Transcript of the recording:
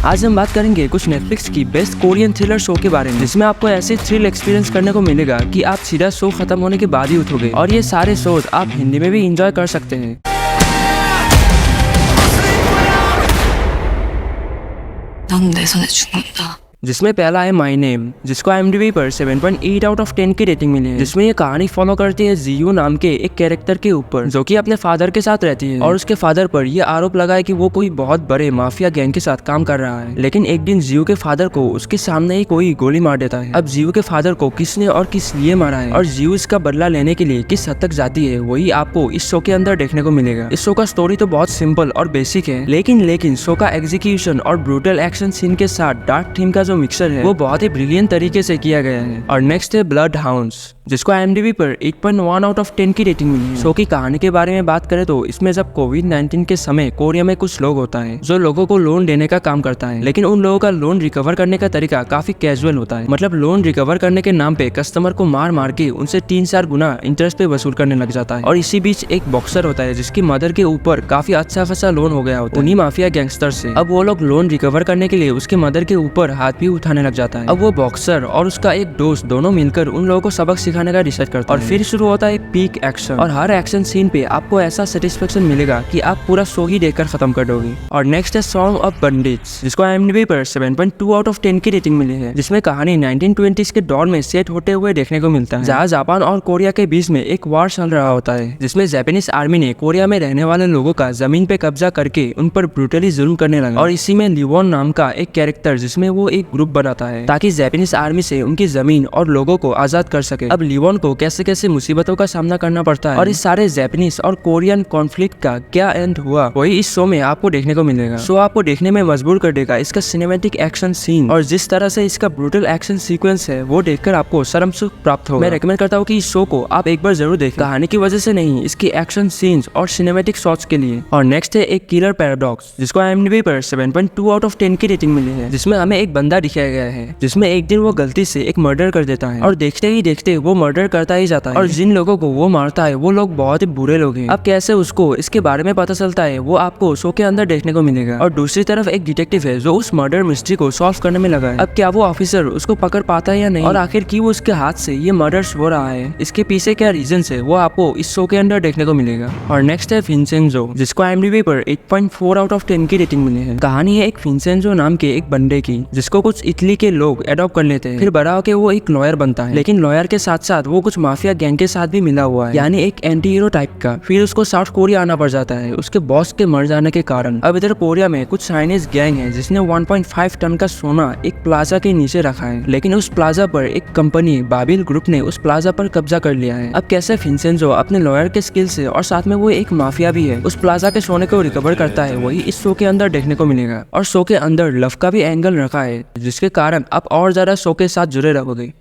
आज हम बात करेंगे कुछ नेटफ्लिक्स की बेस्ट कोरियन थ्रिलर शो के बारे में, जिसमें आपको ऐसे थ्रिल एक्सपीरियंस करने को मिलेगा कि आप सीधा शो खत्म होने के बाद ही उठोगे। और ये सारे शोज आप हिंदी में भी एंजॉय कर सकते हैं। 넌 내 손에 죽는다. जिसमें पहला है माय नेम, जिसको IMDb पर 7.8 आउट ऑफ 10 की रेटिंग मिली है। जिसमें ये कहानी फॉलो करती है जियू नाम के एक कैरेक्टर के ऊपर, जो कि अपने फादर के साथ रहती है और उसके फादर पर यह आरोप लगा है कि वो कोई बहुत बड़े माफिया गैंग के साथ काम कर रहा है। लेकिन एक दिन जियू के फादर को उसके सामने ही कोई गोली मार देता है। अब जियू के फादर को किसने और किस लिए मारा है और जियू इसका बदला लेने के लिए किस हद तक जाती है, वही आपको इस शो के अंदर देखने को मिलेगा। इस शो का स्टोरी तो बहुत सिंपल और बेसिक है, लेकिन शो का एग्जीक्यूशन और ब्रूटल एक्शन सीन के साथ डार्क थीम का जो मिक्सर है वो बहुत ही ब्रिलियंट तरीके से किया गया है। और नेक्स्ट है ब्लड हाउंड्स, जिसको IMDb पर 8.1 आउट ऑफ 10 की रेटिंग मिली है। शो की कहानी के बारे में बात करें तो इसमें जब कोविड-19 के समय कोरिया में कुछ लोग होता है जो लोगों को लोन देने का काम करता है, लेकिन उन लोगों का लोन रिकवर करने का तरीका काफी कैजुअल होता है। मतलब लोन रिकवर करने के नाम पे कस्टमर को मार मार के उनसे 3-4 गुना इंटरेस्ट पे वसूल करने लग जाता है। और इसी बीच एक बॉक्सर होता है जिसकी मदर के ऊपर काफी अच्छा खासा लोन हो गया होता है उन्हीं माफिया गैंगस्टर से। अब वो लोग लोन रिकवर करने के लिए उसके मदर के ऊपर हाथ भी उठाने लग जाता है। अब वो बॉक्सर और उसका एक दोस्त दोनों मिलकर उन लोगों को सबक सिखाने का डिसाइड करता है। और फिर शुरू होता है पीक एक्शन, और हर एक्शन सीन पे आपको ऐसा सेटिस्फेक्शन मिलेगा कि आप पूरा शो ही देखकर खत्म कर दोगे। और नेक्स्ट है सॉन्ग ऑफ बंडिट्स, जिसको IMDb पर 7.2 आउट ऑफ 10 की रेटिंग मिली है। जिसमें कहानी 1920s के दौर में सेट होते हुए देखने को मिलता है, जहाँ जापान और कोरिया के बीच में एक वार चल रहा होता है, जिसमें जापानीज आर्मी ने कोरिया में रहने वाले लोगों का जमीन पे कब्जा करके उन पर ब्रूटली जुल्म करने लगा। और इसी में लिवोन नाम का एक कैरेक्टर, जिसमें वो एक ग्रुप बनाता है ताकि जापानीज आर्मी से उनकी जमीन और लोगों को आजाद कर सके। अब लिवोन को कैसे कैसे मुसीबतों का सामना करना पड़ता है और इस सारे जापानीज और कोरियन कॉन्फ्लिक्ट का क्या एंड हुआ, वही इस शो में आपको देखने को मिलेगा। शो आपको देखने में मजबूर कर देगा इसका सिनेमैटिक एक्शन सीन, और जिस तरह से इसका ब्रूटल एक्शन सीक्वेंस है वो देखकर आपको शर्म सुख प्राप्त होगा। मैं रेकमेंड करता हूँ कि इस शो को आप एक बार जरूर देखें, कहानी की वजह से नहीं, इसकी एक्शन सीन्स और सिनेमैटिक शॉट्स के लिए। और नेक्स्ट है एक किलर पैराडॉक्स, जिसको IMDb पर 7.2 आउट ऑफ 10 की रेटिंग मिली है। जिसमें हमें एक बंदा दिखाया गया है जिसमें एक दिन वो गलती से एक मर्डर कर देता है और देखते ही देखते वो मर्डर करता ही जाता है। और जिन लोगों को वो मारता है वो लोग बहुत ही बुरे लोग हैं। अब कैसे उसको इसके बारे में पता चलता है वो आपको शो के अंदर देखने को मिलेगा। और दूसरी तरफ एक डिटेक्टिव है जो उस मर्डर मिस्ट्री को सॉल्व करने में लगा है। अब क्या वो ऑफिसर उसको पकड़ पाता है या नहीं, और आखिर क्यों उसके हाथ से ये मर्डर्स हो रहा है, इसके पीछे क्या रीजन है, वो आपको इस शो के अंदर देखने को मिलेगा। और नेक्स्ट है विंसेंजो, जिसको IMDb पर 8.4 आउट ऑफ 10 की रेटिंग मिली है। कहानी है एक विंसेंजो नाम के एक बंदे की, जिसको कुछ इटली के लोग एडॉप्ट कर लेते हैं। फिर बड़ा होकर वो एक लॉयर बनता है, लेकिन लॉयर के साथ साथ वो कुछ माफिया गैंग के साथ भी मिला हुआ है, यानी एक एंटी हीरो टाइप का। फिर उसको साउथ कोरिया आना पड़ जाता है उसके बॉस के मर जाने के कारण। अब इधर कोरिया में कुछ चाइनीज गैंग है जिसने 1.5 टन का सोना एक प्लाजा के नीचे रखा है, लेकिन उस प्लाजा पर एक कंपनी बाबिल ग्रुप ने उस प्लाजा पर कब्जा कर लिया है। अब कैसे विंसेंजो अपने लॉयर के स्किल से और साथ में वो एक माफिया भी है उस प्लाजा के सोने को रिकवर करता है, वही इस शो के अंदर देखने को मिलेगा। और शो के अंदर लव का भी एंगल रखा है, जिसके कारण आप और ज्यादा शो के साथ जुड़े रहोगे।